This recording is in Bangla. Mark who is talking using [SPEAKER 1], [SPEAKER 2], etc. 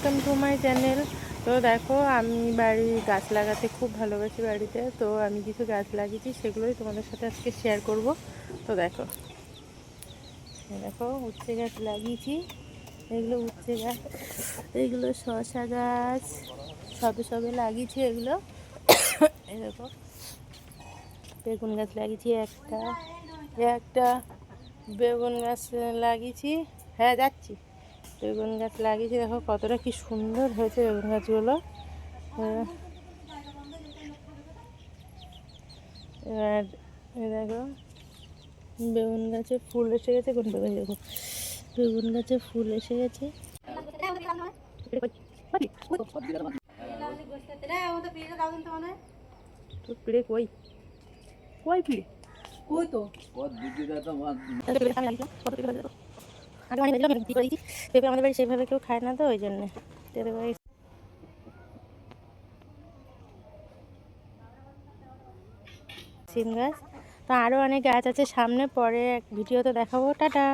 [SPEAKER 1] Welcome to my channel. তো দেখো, আমি বাড়ি গাছ লাগাতে খুব ভালোবাসি বাড়িতে। তো আমি কিছু গাছ লাগিয়েছি, সেগুলোই তোমাদের সাথে আজকে শেয়ার করব। তো দেখো, দেখো উচ্ছে গাছ লাগিয়েছি। এগুলো উচ্ছে গাছ, এইগুলো শসা গাছ, সবে সবে লাগিয়েছি এগুলো। এই দেখো, বেগুন গাছ লাগিয়েছি একটা একটা বেগুন গাছ লাগিয়েছি। হ্যাঁ, যাচ্ছি। বেগুন গাছ লাগিয়েছি, দেখো কতটা কি সুন্দর হয়েছে বেগুন গাছগুলো। এবার দেখো, বেগুন গাছে ফুল এসে গেছে। কোন বেগুন? দেখো, বেগুন গাছে ফুল এসে গেছে। পিড়ে কই কই পিড়ে কই তো পেঁপে আমাদের বাড়ি সেভাবে কেউ খায় না, তো ওই জন্যে সিম গাছ। তো আরও অনেক গাছ আছে সামনে, পরে এক ভিডিওতে দেখাবো। টাটা।